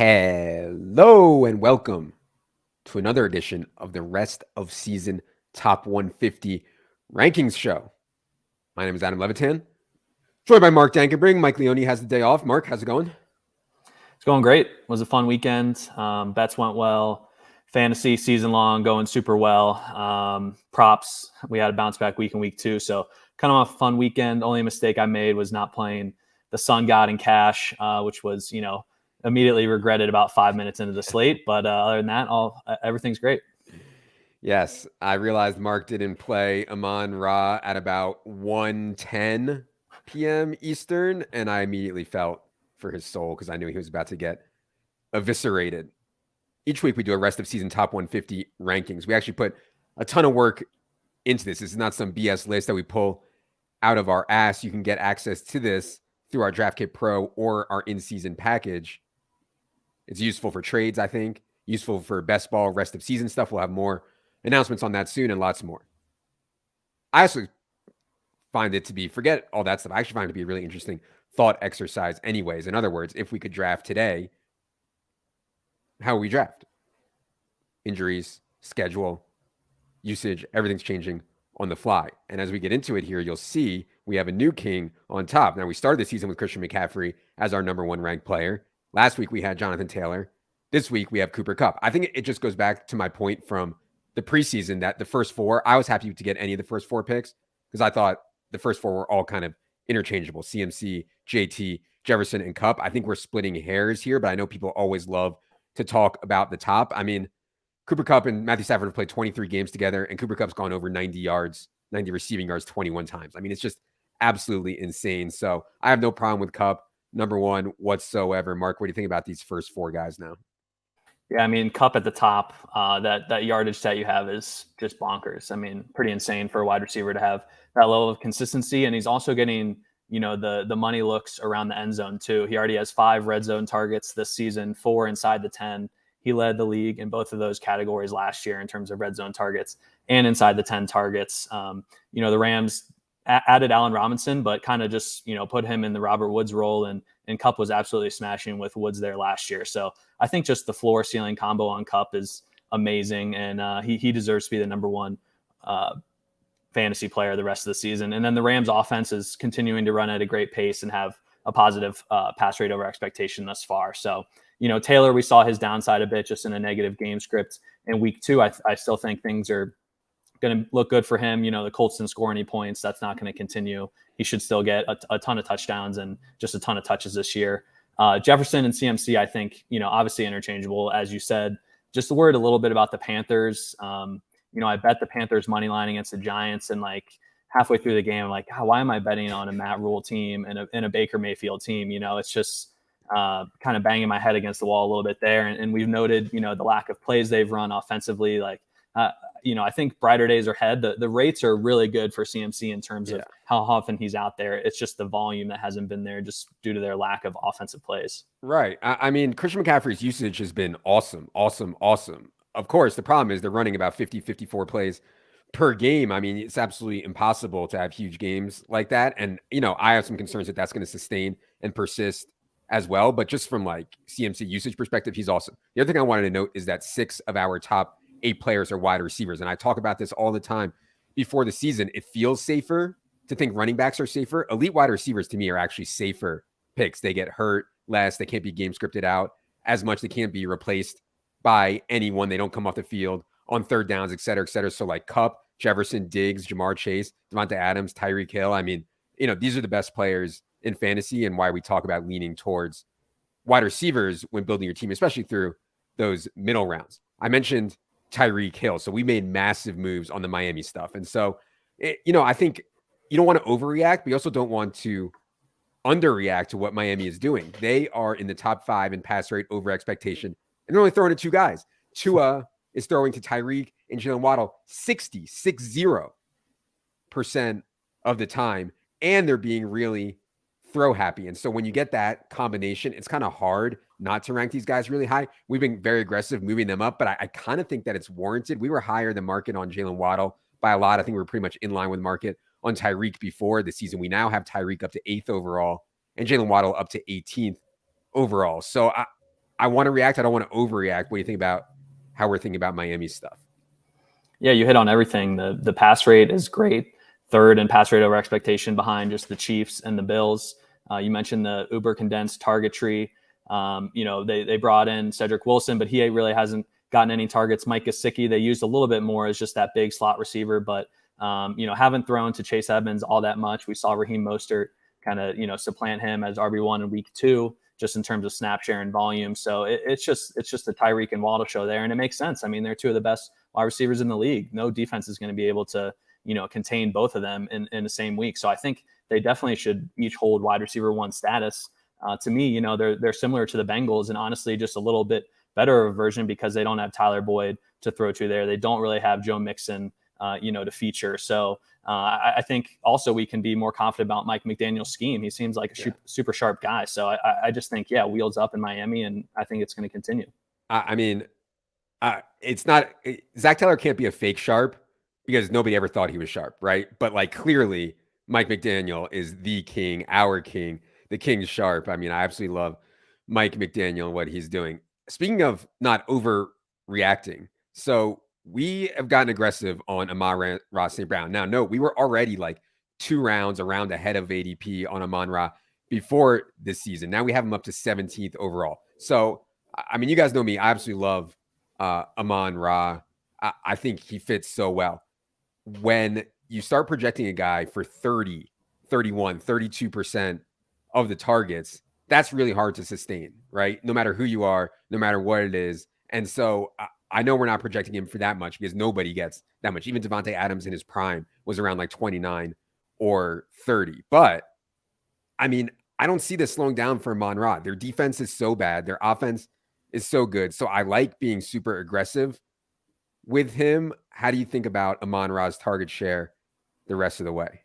Hello and welcome to another edition of the Rest of Season Top 150 Rankings Show. My name is Adam Levitan, joined by Mark Dankenbring. Mike Leone has the day off. Mark, how's it going? It's going great. It was a fun weekend. Bets went well. Fantasy season long going super well. Props, we had a bounce back week in week 2. So kind of a fun weekend. Only mistake I made was not playing the Sun God in cash, which was, immediately regretted about 5 minutes into the slate. But other than that, everything's great. Yes, I realized Mark didn't play Amon-Ra at about 1:10 p.m. Eastern, and I immediately felt for his soul because I knew he was about to get eviscerated. Each week we do a rest of season top 150 rankings. We actually put a ton of work into this. This is not some BS list that we pull out of our ass. You can get access to this through our Draft Kit Pro or our in-season package. It's useful for trades, I think. Useful for best ball, rest of season stuff. We'll have more announcements on that soon and lots more. I also find it to be, forget all that stuff, I actually find it to be a really interesting thought exercise anyways. In other words, if we could draft today, how we draft? Injuries, schedule, usage, everything's changing on the fly. And as we get into it here, you'll see we have a new king on top. Now, we started the season with Christian McCaffrey as our number 1 ranked player. Last week, we had Jonathan Taylor. This week, we have Cooper Kupp. I think it just goes back to my point from the preseason that the first 4, I was happy to get any of the first 4 picks because I thought the first 4 were all kind of interchangeable. CMC, JT, Jefferson, and Kupp. I think we're splitting hairs here, but I know people always love to talk about the top. I mean, Cooper Kupp and Matthew Stafford have played 23 games together, and Cooper Kupp's gone over 90 receiving yards 21 times. I mean, it's just absolutely insane. So I have no problem with Kupp, number 1 whatsoever. Mark, what do you think about these first 4 guys now? Yeah, I mean, Kupp at the top, that yardage stat you have is just bonkers. I mean, pretty insane for a wide receiver to have that level of consistency. And he's also getting, the money looks around the end zone too. He already has 5 red zone targets this season, 4 inside the 10. He led the league in both of those categories last year in terms of red zone targets and inside the 10 targets. The Rams added Allen Robinson, but kind of just, put him in the Robert Woods role, and Kupp was absolutely smashing with Woods there last year. So I think just the floor ceiling combo on Kupp is amazing, and he deserves to be the number 1 fantasy player the rest of the season. And then the Rams offense is continuing to run at a great pace and have a positive pass rate over expectation thus far. So, Taylor, we saw his downside a bit just in a negative game script in week 2. I still think things are going to look good for him. The Colts didn't score any points. That's not going to continue. He should still get a ton of touchdowns and just a ton of touches this year. Jefferson and CMC, I think, obviously interchangeable, as you said. Just a word a little bit about the Panthers. I bet the Panthers money line against the Giants, and like halfway through the game, I'm like, why am I betting on a Matt Rule team and a Baker Mayfield team? It's just kind of banging my head against the wall a little bit there. And we've noted, the lack of plays they've run offensively. I think brighter days are ahead. The rates are really good for CMC in terms of how often he's out there. It's just the volume that hasn't been there just due to their lack of offensive plays. Right. I mean, Christian McCaffrey's usage has been awesome. Of course, the problem is they're running about 50, 54 plays per game. I mean, it's absolutely impossible to have huge games like that. And, I have some concerns that that's going to sustain and persist as well. But just from like CMC usage perspective, he's awesome. The other thing I wanted to note is that 6 of our top 8 players are wide receivers. And I talk about this all the time before the season. It feels safer to think running backs are safer. Elite wide receivers to me are actually safer picks. They get hurt less. They can't be game scripted out as much. They can't be replaced by anyone. They don't come off the field on third downs, et cetera, et cetera. So like Kupp, Jefferson, Diggs, Jamar Chase, Devonta Adams, Tyreek Hill. I mean, these are the best players in fantasy, and why we talk about leaning towards wide receivers when building your team, especially through those middle rounds. I mentioned Tyreek Hill. So we made massive moves on the Miami stuff. And so, I think you don't want to overreact, but you also don't want to underreact to what Miami is doing. They are in the top 5 in pass rate over expectation, and they're only throwing to 2 guys. Tua is throwing to Tyreek and Jalen Waddle 60% of the time, and they're being really throw happy. And so when you get that combination, it's kind of hard not to rank these guys really high. We've been very aggressive moving them up, but I kind of think that it's warranted. We were higher than market on Jalen Waddle by a lot. I think we were pretty much in line with market on Tyreek before the season. We now have Tyreek up to 8th overall and Jalen Waddle up to 18th overall. So I want to react. I don't want to overreact. What do you think about how we're thinking about Miami stuff? Yeah, you hit on everything. The pass rate is great. Third in pass rate over expectation behind just the Chiefs and the Bills. You mentioned the uber condensed target tree. They brought in Cedric Wilson, but he really hasn't gotten any targets. Mike Gesicki, they used a little bit more as just that big slot receiver, but haven't thrown to Chase Edmonds all that much. We saw Raheem Mostert kind of supplant him as RB1 in week 2, just in terms of snap share and volume. So it's just the Tyreek and Waddle show there, and it makes sense. I mean, they're two of the best wide receivers in the league. No defense is going to be able to contain both of them in the same week. So I think they definitely should each hold wide receiver 1 status. To me, they're similar to the Bengals, and honestly, just a little bit better of a version because they don't have Tyler Boyd to throw to there. They don't really have Joe Mixon, to feature. So I think also we can be more confident about Mike McDaniel's scheme. He seems like a super sharp guy. So I just think, wheels up in Miami, and I think it's going to continue. It's not Zach Taylor can't be a fake sharp because nobody ever thought he was sharp, right? But like clearly, Mike McDaniel is the king, our king, the king's sharp. I mean, I absolutely love Mike McDaniel and what he's doing. Speaking of not overreacting, so we have gotten aggressive on Amon-Ra St. Brown. Now, no, we were already like 2 rounds around ahead of ADP on Amon-Ra before this season. Now we have him up to 17th overall. So, I mean, you guys know me. I absolutely love Amon-Ra. I think he fits so well. When you start projecting a guy for 30, 31, 32% of the targets, that's really hard to sustain, right? No matter who you are, no matter what it is. And so I know we're not projecting him for that much because nobody gets that much. Even Devontae Adams in his prime was around like 29 or 30. But I mean, I don't see this slowing down for Amon-Ra. Their defense is so bad. Their offense is so good. So I like being super aggressive with him. How do you think about Amon-Ra's target share the rest of the way?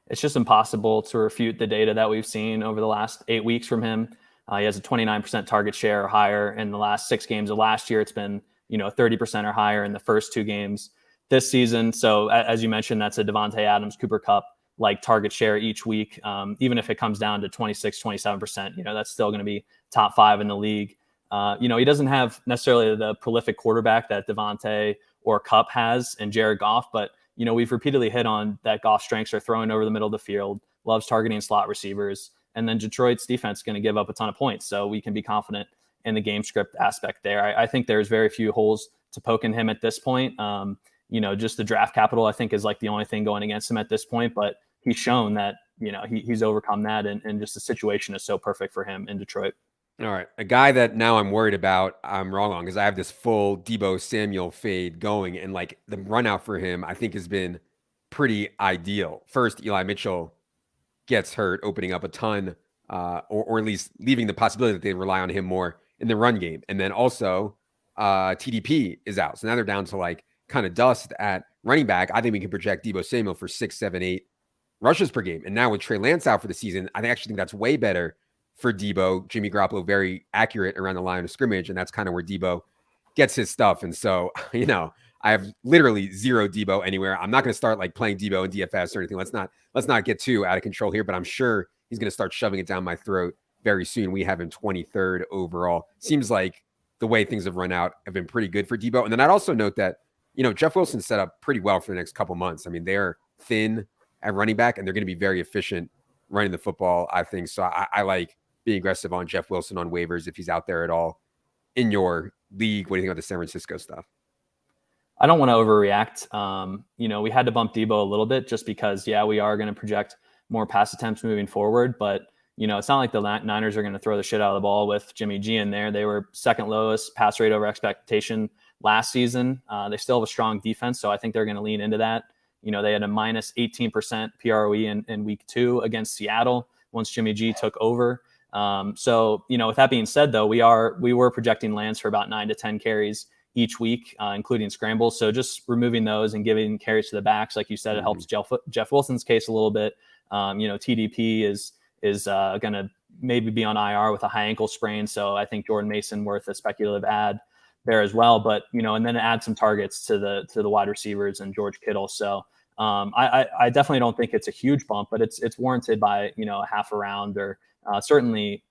It's just impossible to refute the data that we've seen over the last 8 weeks from him. He has a 29% target share or higher in the last 6 games of last year. It's been 30% or higher in the first 2 games this season. So as you mentioned, that's a Devontae Adams, Cooper Kupp like target share each week. Even if it comes down to 26, 27%, that's still going to be top 5 in the league. He doesn't have necessarily the prolific quarterback that Devontae or Kupp has and Jared Goff, but we've repeatedly hit on that Goff's strengths are throwing over the middle of the field, loves targeting slot receivers, and then Detroit's defense is going to give up a ton of points. So we can be confident in the game script aspect there. I think there's very few holes to poke in him at this point. Just the draft capital, I think, is like the only thing going against him at this point, but he's shown that, he's overcome that, and just the situation is so perfect for him in Detroit. All right. A guy that now I'm worried about, I'm wrong on, because I have this full Deebo Samuel fade going, and like the run out for him, I think has been pretty ideal. First, Eli Mitchell gets hurt, opening up a ton, or at least leaving the possibility that they rely on him more in the run game. And then also TDP is out. So now they're down to like kind of dust at running back. I think we can project Deebo Samuel for 6, 7, 8 rushes per game. And now with Trey Lance out for the season, I actually think that's way better for Deebo. Jimmy Garoppolo, very accurate around the line of scrimmage, and that's kind of where Deebo gets his stuff. And so, I have literally zero Deebo anywhere. I'm not going to start like playing Deebo in DFS or anything. Let's not get too out of control here, but I'm sure he's going to start shoving it down my throat very soon. We have him 23rd overall. Seems like the way things have run out have been pretty good for Deebo. And then I'd also note that, Jeff Wilson set up pretty well for the next couple months. I mean, they're thin at running back, and they're going to be very efficient running the football, I think. So I like being aggressive on Jeff Wilson on waivers if he's out there at all in your league. What do you think about the San Francisco stuff? I don't want to overreact. We had to bump Deebo a little bit just because, we are going to project more pass attempts moving forward. But, it's not like the Niners are going to throw the shit out of the ball with Jimmy G in there. They were second lowest pass rate over expectation last season. They still have a strong defense, so I think they're going to lean into that. They had a minus 18% PROE in week 2 against Seattle once Jimmy G took over. With that being said, though, we were projecting Lance for about 9 to 10 carries each week, including scrambles. So just removing those and giving carries to the backs, like you said, it helps Jeff Wilson's case a little bit. TDP is going to maybe be on IR with a high ankle sprain. So I think Jordan Mason worth a speculative add there as well. But, and then add some targets to the wide receivers and George Kittle. So I definitely don't think it's a huge bump, but it's warranted by, a half a round or certainly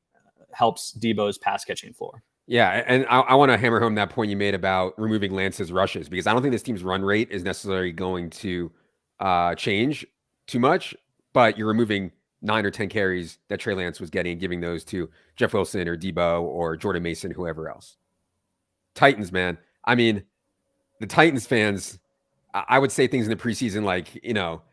helps Debo's pass catching floor. Yeah, and I want to hammer home that point you made about removing Lance's rushes, because I don't think this team's run rate is necessarily going to change too much, but you're removing 9 or 10 carries that Trey Lance was getting and giving those to Jeff Wilson or Debo or Jordan Mason, whoever else. Titans, man. I mean, the Titans fans, I would say things in the preseason like,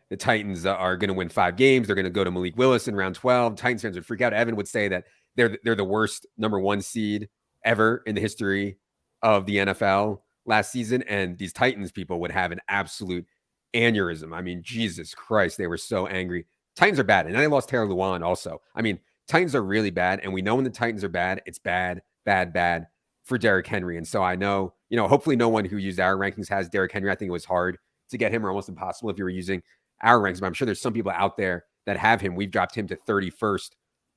the Titans are going to win 5 games. They're going to go to Malik Willis in round 12. Titans fans would freak out. Evan would say that they're the worst number 1 seed ever in the history of the NFL last season. And these Titans people would have an absolute aneurysm. I mean, Jesus Christ, they were so angry. Titans are bad. And then they lost Taylor Lewan also. I mean, Titans are really bad. And we know when the Titans are bad, it's bad, bad, bad for Derrick Henry. And so I know, hopefully no one who used our rankings has Derrick Henry. I think it was hard to get him, or almost impossible if you were using our rankings. But I'm sure there's some people out there that have him. We've dropped him to 31st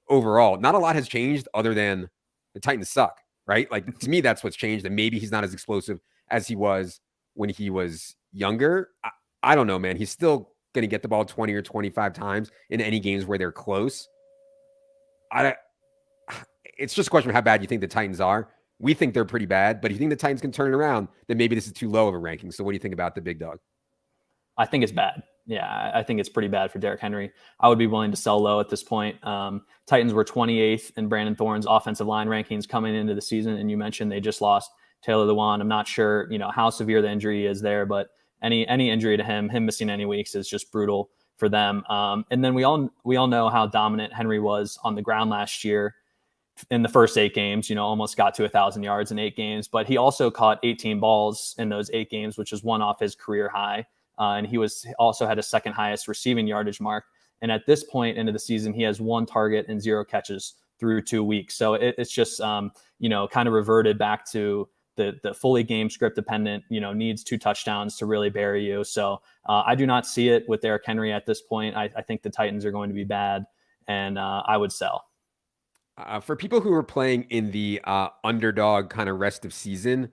overall. Not a lot has changed other than the Titans suck. Right? Like, to me, that's what's changed. And maybe he's not as explosive as he was when he was younger. I don't know, man. He's still going to get the ball 20 or 25 times in any games where they're close. It's just a question of how bad you think the Titans are. We think they're pretty bad, but if you think the Titans can turn it around, then maybe this is too low of a ranking. So what do you think about the big dog? I think it's bad. Yeah, I think it's pretty bad for Derrick Henry. I would be willing to sell low at this point. Titans were 28th in Brandon Thorne's offensive line rankings coming into the season, and you mentioned they just lost Taylor Lewan. I'm not sure, how severe the injury is there, but any injury to him missing any weeks is just brutal for them. And then we all know how dominant Henry was on the ground last year in the first 8 games. Almost got to 1,000 yards in 8 games, but he also caught 18 balls in those 8 games, which is one off his career high. And he also had a second highest receiving yardage mark. And at this point into the season, he has 1 target and 0 catches through 2 weeks. So it's just, kind of reverted back to the fully game script dependent, needs 2 touchdowns to really bury you. So I do not see it with Derrick Henry at this point. I think the Titans are going to be bad, and I would sell. For people who are playing in the underdog kind of rest of season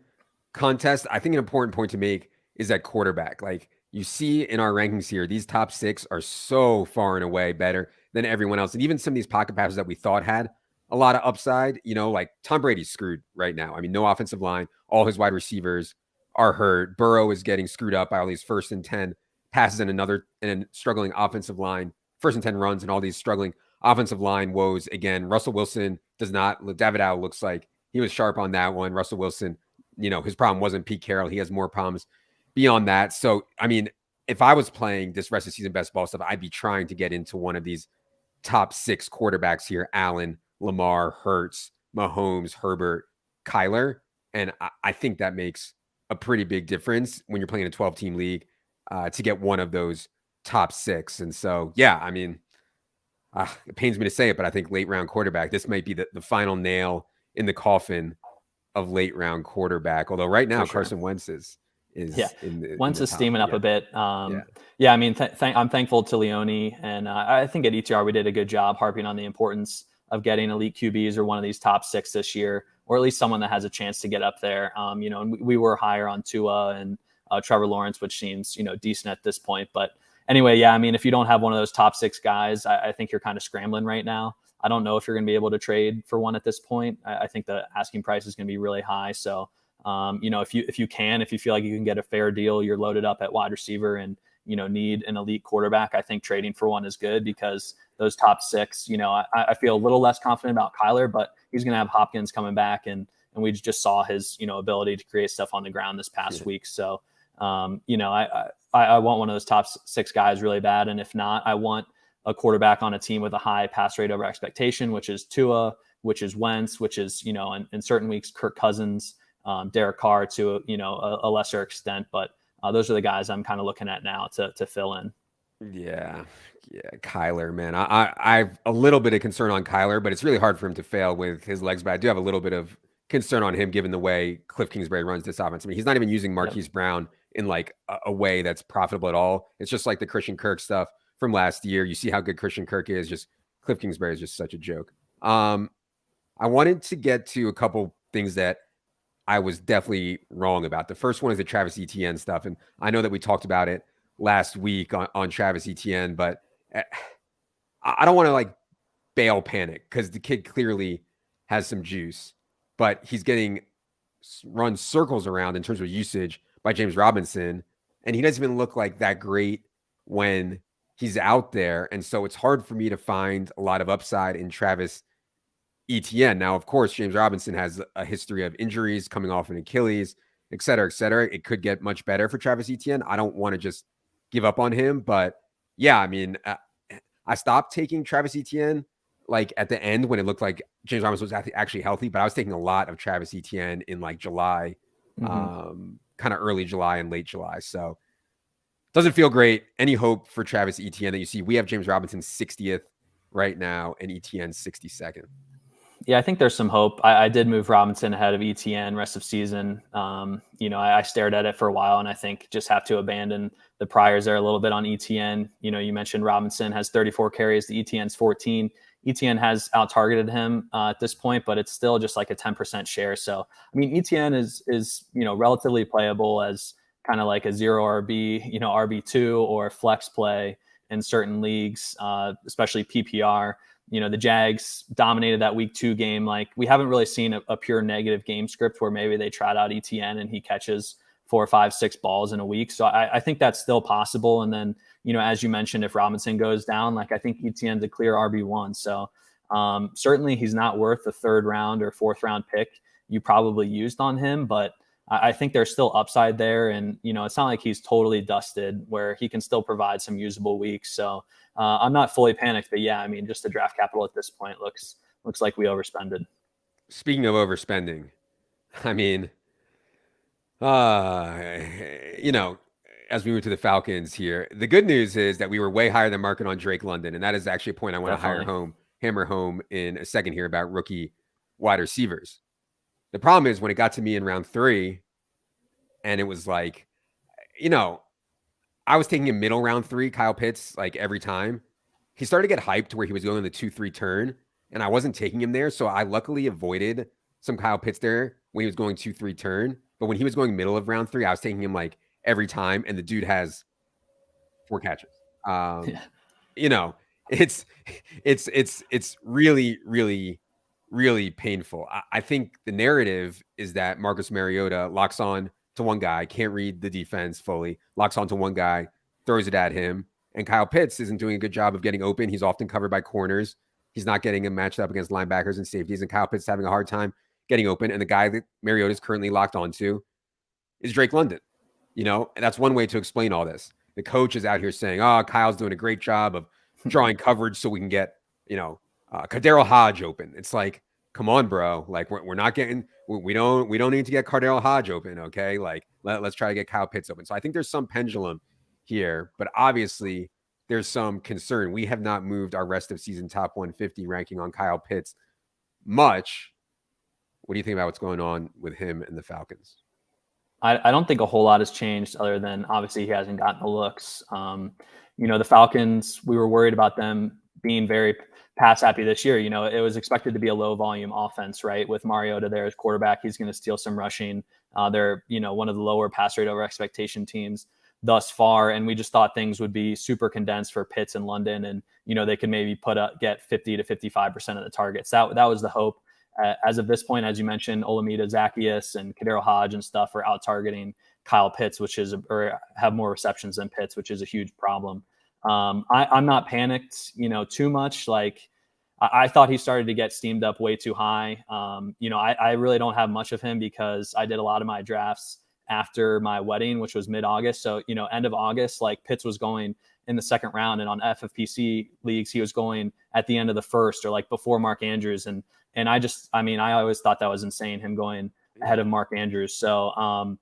contest, I think an important point to make is that quarterback. Like, you see in our rankings here, these top 6 are so far and away better than everyone else. And even some of these pocket passes that we thought had a lot of upside, like Tom Brady's screwed right now. I mean, no offensive line. All his wide receivers are hurt. Burrow is getting screwed up by all these 1st and 10 passes and a struggling offensive line, 1st and 10 runs and all these struggling offensive line woes. Again, Russell Wilson does not. David Allen looks like he was sharp on that one. Russell Wilson, his problem wasn't Pete Carroll. He has more problems beyond that. So, I mean, if I was playing this rest of season best ball stuff, I'd be trying to get into one of these top 6 quarterbacks here: Allen, Lamar, Hurts, Mahomes, Herbert, Kyler. And I think that makes a pretty big difference when you're playing a 12-team league to get one of those top 6. And so, yeah, I mean, it pains me to say it, but I think late round quarterback, this might be the final nail in the coffin of late round quarterback. Although right now, Carson Wentz is Wentz is steaming up a bit. Yeah, I mean, I'm thankful to Leone, and I think at ETR we did a good job harping on the importance of getting elite QBs or one of these top 6 this year, or at least someone that has a chance to get up there. And we were higher on Tua and Trevor Lawrence, which seems, decent at this point. But anyway, yeah, I mean, if you don't have one of those top 6 guys, I think you're kind of scrambling right now. I don't know if you're going to be able to trade for one at this point. I think the asking price is going to be really high. So, if you feel like you can get a fair deal, you're loaded up at wide receiver and, need an elite quarterback, I think trading for one is good, because those top 6, I feel a little less confident about Kyler, but he's going to have Hopkins coming back, and we just saw his, ability to create stuff on the ground this past week. So, I want one of those top 6 guys really bad. And if not, I want a quarterback on a team with a high pass rate over expectation, which is Tua, which is Wentz, which is, in certain weeks, Kirk Cousins, Derek Carr to, a lesser extent. But those are the guys I'm kind of looking at now to fill in. Yeah, Kyler, man. I have a little bit of concern on Kyler, but it's really hard for him to fail with his legs. But I do have a little bit of concern on him given the way Cliff Kingsbury runs this offense. I mean, he's not even using Marquise Brown in like a way that's profitable at all. It's just like the Christian Kirk stuff from last year. You see how good Christian Kirk is. Just Cliff Kingsbury is just such a joke. I wanted to get to a couple things that I was definitely wrong about. The first one is the Travis Etienne stuff. And I know that we talked about it last week on Travis Etienne, but I don't want to like bail panic, because the kid clearly has some juice, but he's getting run circles around in terms of usage by James Robinson, and he doesn't even look like that great when he's out there. And so it's hard for me to find a lot of upside in Travis Etienne. Now, of course, James Robinson has a history of injuries, coming off an Achilles, et cetera, et cetera. It could get much better for Travis Etienne. I don't want to just give up on him, but yeah, I mean, I stopped taking Travis Etienne like at the end when it looked like James Robinson was actually healthy, but I was taking a lot of Travis Etienne in like July, kind of early July and late July. So doesn't feel great. Any hope for Travis Etienne that you see? We have James Robinson 60th right now and Etienne 62nd. Yeah, I think there's some hope. I did move Robinson ahead of Etienne rest of season. I stared at it for a while, and I think just have to abandon the priors there a little bit on Etienne. You mentioned Robinson has 34 carries, the Etienne's 14. Etienne has out-targeted him at this point, but it's still just like a 10% share. So, I mean, Etienne is relatively playable as kind of like a zero RB, RB2 or flex play in certain leagues, especially PPR. The Jags dominated that week 2 game. Like, we haven't really seen a pure negative game script where maybe they trot out Etienne and he catches 4, 5, 6 balls in a week. So I think that's still possible. And then, as you mentioned, if Robinson goes down, like, I think Etienne's a clear RB1. So certainly he's not worth a 3rd round or 4th round pick you probably used on him, but I think there's still upside there. And, it's not like he's totally dusted where he can still provide some usable weeks. So I'm not fully panicked, but yeah, I mean, just the draft capital at this point looks like we overspended. Speaking of overspending, I mean, as we move to the Falcons here, the good news is that we were way higher than market on Drake London. And that is actually a point I want to hammer home in a second here about rookie wide receivers. The problem is when it got to me in round 3 and it was like, I was taking a middle round 3, Kyle Pitts, like every time. He started to get hyped to where he was going the 2-3 turn, and I wasn't taking him there. So I luckily avoided some Kyle Pitts there when he was going 2-3 turn. But when he was going middle of round 3, I was taking him like every time, and the dude has 4 catches. It's really, really, really painful. I think the narrative is that Marcus Mariota locks on to one guy, can't read the defense fully, locks onto one guy, throws it at him, and Kyle Pitts isn't doing a good job of getting open. He's often covered by corners. He's not getting him matched up against linebackers and safeties, and Kyle Pitts is having a hard time getting open. And the guy that Mariota is currently locked onto is Drake London. And that's one way to explain all this. The coach is out here saying, "Oh, Kyle's doing a great job of drawing coverage so we can get, Cardero Hodge open." It's like, come on, bro. Like, we're not getting, we don't need to get Cardero Hodge open. Okay. Like, let's try to get Kyle Pitts open. So I think there's some pendulum here, but obviously there's some concern. We have not moved our rest of season top 150 ranking on Kyle Pitts much. What do you think about what's going on with him and the Falcons? I don't think a whole lot has changed other than obviously he hasn't gotten the looks. The Falcons, we were worried about them being very pass happy this year. It was expected to be a low volume offense, right? With Mariota there as quarterback, he's going to steal some rushing. They're, one of the lower pass rate over expectation teams thus far. And we just thought things would be super condensed for Pitts and London. And, they could maybe get 50 to 55% of the targets. That was the hope. As of this point, as you mentioned, Olamide Zaccheaus and Cardero Hodge and stuff are out targeting Kyle Pitts, or have more receptions than Pitts, which is a huge problem. I'm not panicked, too much. Like, I thought he started to get steamed up way too high. I really don't have much of him because I did a lot of my drafts after my wedding, which was mid-August. So, end of August, like, Pitts was going in the 2nd round, and on FFPC leagues, he was going at the end of the 1st or like before Mark Andrews. And I always thought that was insane, him going ahead of Mark Andrews. So, I'm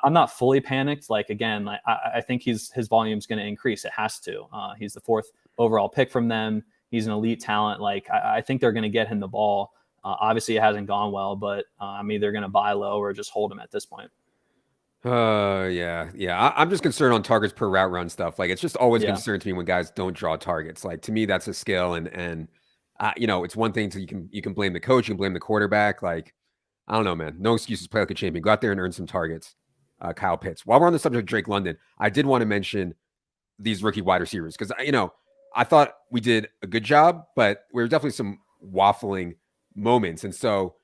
not fully panicked. Like, again, like, I think his volume's going to increase. It has to. He's the 4th overall pick from them. He's an elite talent. Like, I think they're going to get him the ball. Obviously, it hasn't gone well, but I'm either going to buy low or just hold him at this point. Yeah. I'm just concerned on targets per route run stuff. Like, it's just always a concern to me when guys don't draw targets. Like, to me, that's a skill, and it's one thing you can blame the coach, you can blame the quarterback. Like, I don't know, man. No excuses. Play like a champion. Go out there and earn some targets. Kyle Pitts. While we're on the subject of Drake London, I did want to mention these rookie wide receivers because I thought we did a good job, but there were definitely some waffling moments. And so,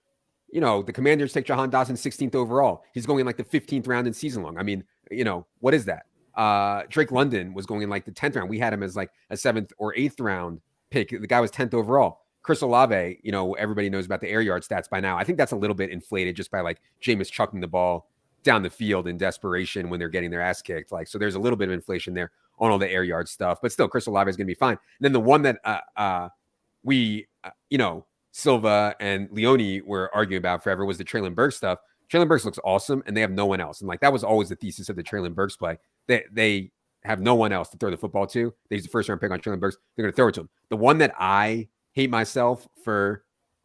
the Commanders take Jahan Dotson 16th overall. He's going in like the 15th round in season long. I mean, what is that? Drake London was going in like the 10th round. We had him as like a 7th or 8th round pick. The guy was 10th overall. Chris Olave, everybody knows about the air yard stats by now. I think that's a little bit inflated just by like Jameis chucking the ball down the field in desperation when they're getting their ass kicked. Like, so there's a little bit of inflation there on all the air yard stuff, but still Chris Olave is going to be fine. And then the one that Silva and Leone were arguing about forever was the Treylon Burks stuff. Treylon Burks looks awesome, and they have no one else. And like that was always the thesis of the Treylon Burks play. They have no one else to throw the football to. They use the first round pick on Treylon Burks. They're going to throw it to him. The one that I hate myself for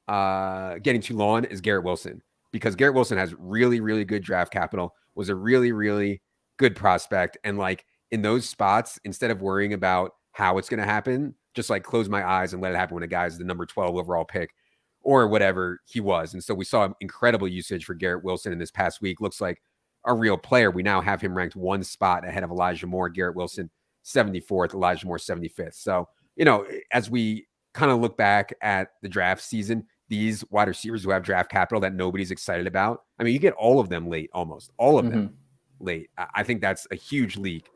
getting too low on is Garrett Wilson, because Garrett Wilson has really, really good draft capital, was a really, really good prospect. And like in those spots, instead of worrying about how it's going to happen, just like close my eyes and let it happen when a guy's the number 12 overall pick or whatever he was. And so we saw incredible usage for Garrett Wilson in this past week. Looks like a real player. We now have him ranked one spot ahead of Elijah Moore. Garrett Wilson 74th, Elijah Moore 75th. So, as we kind of look back at the draft season, these wide receivers who have draft capital that nobody's excited about, I mean, you get all of them late, almost all of them late. I think that's a huge leak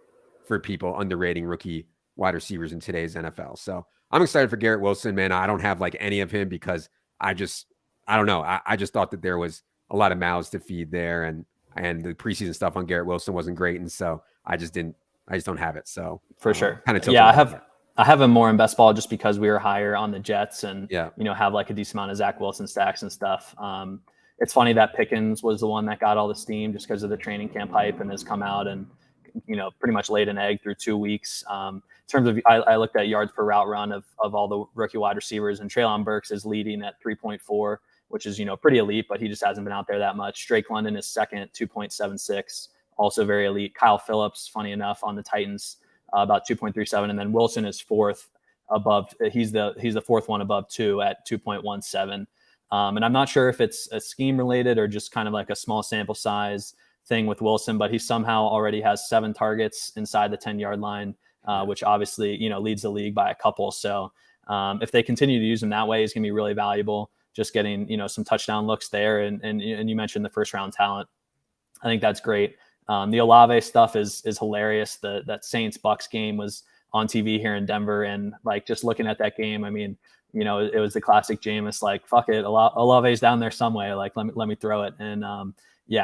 for people underrating rookie wide receivers in today's NFL. So I'm excited for Garrett Wilson, man. I don't have like any of him because I don't know. I just thought that there was a lot of mouths to feed there, and the preseason stuff on Garrett Wilson wasn't great. And so I just don't have it. So for sure. Kind of I have him more in best ball just because we were higher on the Jets and, have like a decent amount of Zach Wilson stacks and stuff. It's funny that Pickens was the one that got all the steam just because of the training camp hype and has come out and, pretty much laid an egg through 2 weeks. In terms of, I looked at yards per route run of all the rookie wide receivers, and Treylon Burks is leading at 3.4, which is, pretty elite, but he just hasn't been out there that much. Drake London is second at 2.76, also very elite. Kyle Phillips, funny enough, on the Titans, about 2.37, and then Wilson is fourth above. He's the fourth one above 2 at 2.17. And I'm not sure if it's a scheme related or just kind of like a small sample size thing with Wilson, but he somehow already has 7 targets inside the 10-yard line, which obviously, leads the league by a couple. So if they continue to use him that way, he's going to be really valuable, just getting, some touchdown looks there. And you mentioned the first round talent. I think that's great. The Olave stuff is hilarious. That Saints Bucks game was on TV here in Denver, and like just looking at that game, I mean, it was the classic Jameis, like, fuck it, Olave's down there some way, like let me throw it. And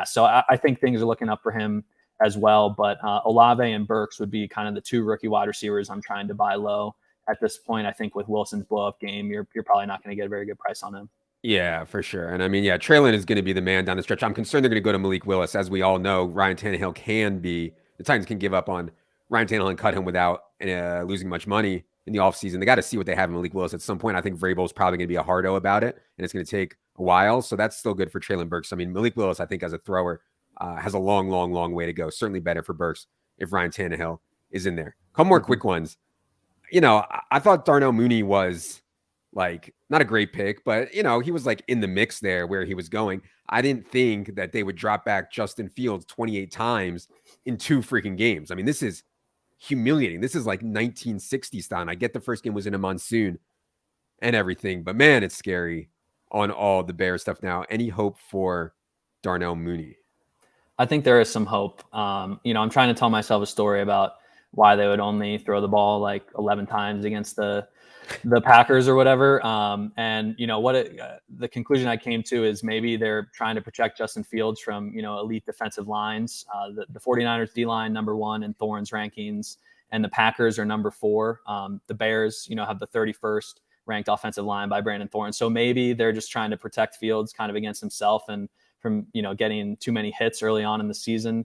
so I think things are looking up for him as well. But Olave and Burks would be kind of the 2 rookie wide receivers I'm trying to buy low at this point. I think with Wilson's blow up game, you're probably not going to get a very good price on him. Yeah, for sure. And I mean, Treylon is going to be the man down the stretch. I'm concerned they're going to go to Malik Willis. As we all know, Ryan Tannehill the Titans can give up on Ryan Tannehill and cut him without losing much money in the offseason. They got to see what they have in Malik Willis at some point. I think Vrabel's probably going to be a hardo about it, and it's going to take a while. So that's still good for Treylon Burks. I mean, Malik Willis, I think as a thrower, has a long, long, long way to go. Certainly better for Burks if Ryan Tannehill is in there. A couple more quick ones. I thought Darnell Mooney was like not a great pick, but he was like in the mix there where he was going. I didn't think that they would drop back Justin Fields 28 times in 2 freaking games. I mean, this is humiliating. This is like 1960 style. I get the first game was in a monsoon and everything, but man, it's scary on all the Bears stuff now. Any hope for Darnell Mooney? I think there is some hope. I'm trying to tell myself a story about why they would only throw the ball like 11 times against the Packers or whatever. The conclusion I came to is maybe they're trying to protect Justin Fields from, elite defensive lines. The 49ers D-line, number 1 in Thorne's rankings, and the Packers are number 4. The Bears, have the 31st ranked offensive line by Brandon Thorne. So maybe they're just trying to protect Fields kind of against himself and from, getting too many hits early on in the season.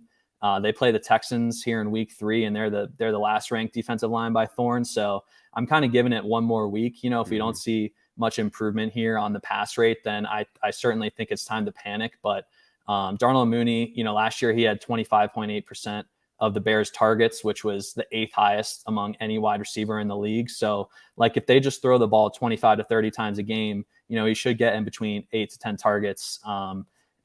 They play the Texans here in week 3, and they're the last ranked defensive line by Thorne. So I'm kind of giving it one more week. If we don't see much improvement here on the pass rate, then I certainly think it's time to panic. But Darnell Mooney, last year he had 25.8% of the Bears targets, which was the 8th highest among any wide receiver in the league. So like if they just throw the ball 25 to 30 times a game, he should get in between 8 to 10 targets.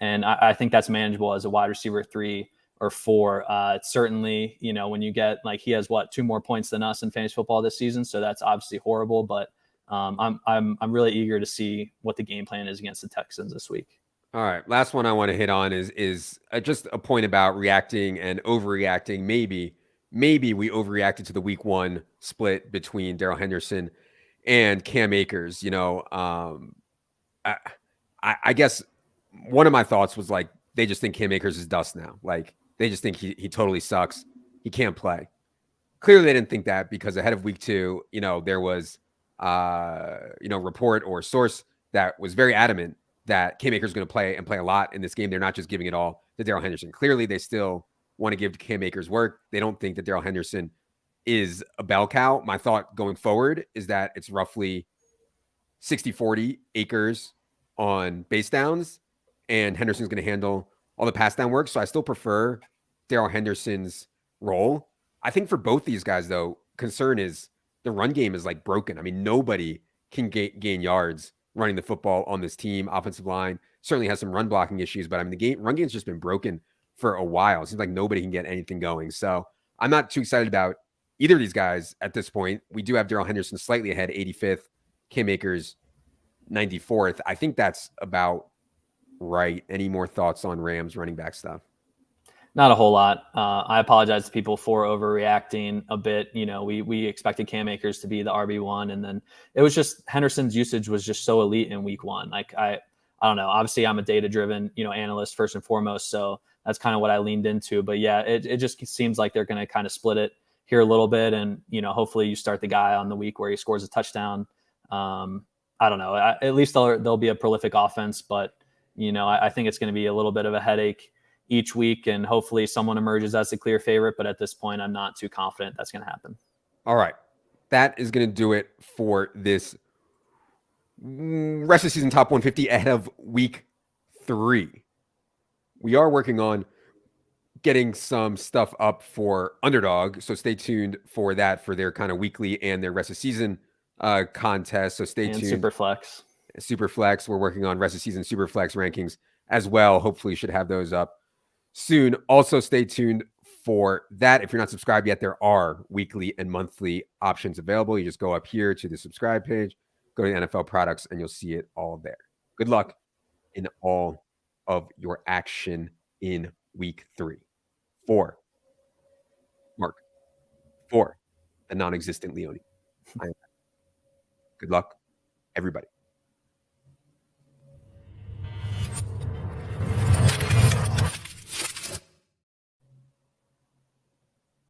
And I think that's manageable as a wide receiver 3 or 4. It's certainly, when you get like, he has 2 more points than us in fantasy football this season. So that's obviously horrible, but I'm really eager to see what the game plan is against the Texans this week. All right, last one I want to hit on is just a point about reacting and overreacting. Maybe we overreacted to the week 1 split between Darrell Henderson and Cam Akers. I guess one of my thoughts was like they just think Cam Akers is dust now. Like they just think he totally sucks. He can't play. Clearly, they didn't think that because ahead of week 2, there was report or source that was very adamant that Cam Akers is going to play and play a lot in this game. They're not just giving it all to Darrell Henderson. Clearly, they still want to give Cam Akers work. They don't think that Darrell Henderson is a bell cow. My thought going forward is that it's roughly 60-40 Akers on base downs, and Henderson's going to handle all the pass down work. So I still prefer Darrell Henderson's role. I think for both these guys, though, concern is the run game is like broken. I mean, nobody can gain yards running the football on this team. Offensive line certainly has some run blocking issues, but I mean, the run game's just been broken for a while. It seems like nobody can get anything going. So I'm not too excited about either of these guys at this point. We do have Darrell Henderson slightly ahead, 85th, Cam Akers 94th. I think that's about right. Any more thoughts on Rams running back stuff? Not a whole lot. I apologize to people for overreacting a bit. We expected Cam Akers to be the RB1, and then it was just Henderson's usage was just so elite in week 1. Like I don't know. Obviously, I'm a data-driven analyst first and foremost, so that's kind of what I leaned into. But yeah, it just seems like they're going to kind of split it here a little bit, and hopefully you start the guy on the week where he scores a touchdown. I don't know. At least they'll be a prolific offense, but I think it's going to be a little bit of a headache each week, and hopefully someone emerges as a clear favorite. But at this point, I'm not too confident that's going to happen. All right. That is going to do it for this rest of the season top 150 ahead of week 3. We are working on getting some stuff up for Underdog, so stay tuned for that, for their kind of weekly and their rest of season contest. So stay tuned. Superflex. We're working on rest of season Superflex rankings as well. Hopefully you should have those up soon. Also stay tuned for that. If you're not subscribed yet, there are weekly and monthly options available. You just go up here to the subscribe page, go to the NFL products, and you'll see it all there. Good luck in all of your action in week 3. For Mark, for the non-existent Leone. Good luck, everybody.